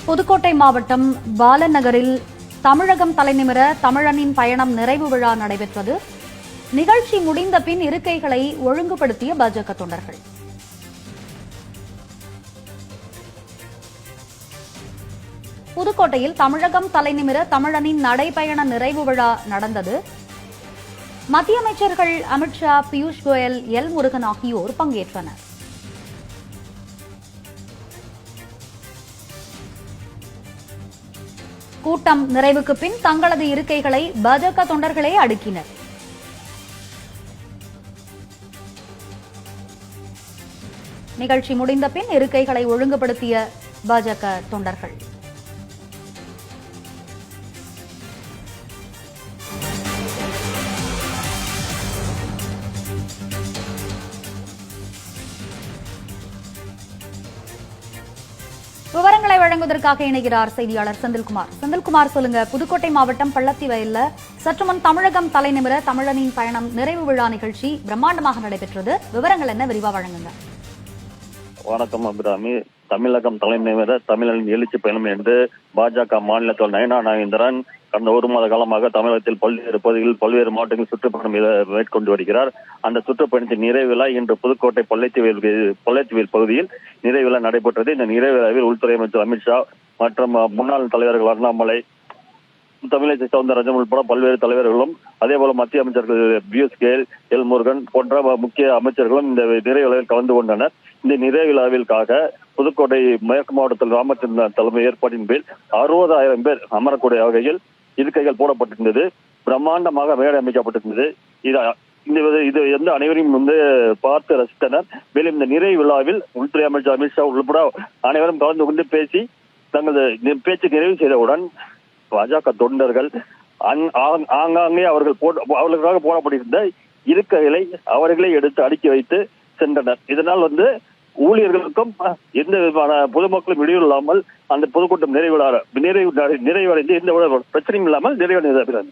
புதுக்கோட்டை மாவட்டம் பாலன் நகரில் தமிழகம் தலைநிமிர தமிழனின் பயணம் நிறைவு விழா நடைபெற்றது. நிகழ்ச்சி முடிந்த பின் இருக்கைகளை ஒழுங்குபடுத்திய பாஜக தொண்டர்கள். புதுக்கோட்டையில் தமிழகம் தலைநிமிர தமிழனின் நடைபயண நிறைவு விழா நடந்தது. மத்திய அமைச்சர்கள் அமித்ஷா, பியூஷ் கோயல், எல் முருகன் ஆகியோர் பங்கேற்றனர். கூட்டம் நிறைவுக்கு பின் தங்களது இருக்கைகளை பாஜக தொண்டர்களே அடுக்கினர். நிகழ்ச்சி முடிந்த பின் இருக்கைகளை ஒழுங்குபடுத்திய பாஜக தொண்டர்கள். விவரங்களை வழங்குவதற்காக இணைகிறார் செய்தியாளர் செந்தில்குமார். செந்தில்குமார், சொல்லுங்க, புதுக்கோட்டை மாவட்டம் பள்ளத்தி வயல்ல சற்று முன் தமிழகம் தலைநிமிர தமிழனின் பயணம் நிறைவு விழா நிகழ்ச்சி பிரம்மாண்டமாக நடைபெற்றது. விவரங்கள் என்ன, விரிவா வழங்குங்க. வணக்கம் அபிராமி. தமிழகம் தலைநிமிர தமிழனின் எழுச்சி பயணம் என்று பாஜக மாநில தலைவர் நயனா நாகேந்திரன் கடந்த ஒரு மாத காலமாக தமிழகத்தில் பல்வேறு பகுதிகளில் பல்வேறு மாவட்டங்களில் சுற்றுப்பயணம் மேற்கொண்டு வருகிறார். அந்த சுற்றுப்பயணத்தின் நிறைவிழா இன்று புதுக்கோட்டை பள்ளத்திவேல் பகுதியில் நிறைவிழா நடைபெற்றது. இந்த நிறைவிழாவில் உள்துறை அமைச்சர் அமித்ஷா மற்றும் முன்னாள் தலைவர்கள் அண்ணாமலை, தமிழிசை சவுந்தரராஜன் உட்பட பல்வேறு தலைவர்களும், அதேபோல மத்திய அமைச்சர்கள் பியூஷ் கோயல், எல் முருகன் போன்ற முக்கிய அமைச்சர்களும் இந்த நிறைவிழாவில் கலந்து கொண்டனர். இந்த நிறைவிழாவிற்காக புதுக்கோட்டை மேற்கு மாவட்டத்தில் ராமச்சந்திரன் தலைமை ஏற்பாட்டின் பேர் 60,000 பேர் அமரக்கூடிய வகையில் இருக்கைகள் போடப்பட்டிருந்தது. பிரம்மாண்டமாக மேடை அமைக்கப்பட்டிருந்தது. இது எந்த அனைவரையும் பார்த்து ரசித்தனர். மேலும் இந்த நிறைவு விழாவில் உள்துறை அமைச்சர் அமித்ஷா உள்பட அனைவரும் கலந்து கொண்டு பேசி தங்களது பேச்சு நிறைவு செய்தவுடன் பாஜக தொண்டர்கள் ஆங்காங்கே அவர்களுக்காக போடப்பட்டிருந்த இருக்கைகளை அவர்களே எடுத்து அடுக்கி வைத்து சென்றனர். இதனால் ஊழியர்களுக்கும் எந்த விதமான பொதுமக்களும் இடையூறு இல்லாமல் அந்த பொதுக்கூட்டம் நிறைவடைந்து எந்த பிரச்சனையும் இல்லாமல் நிறைவடைந்தது.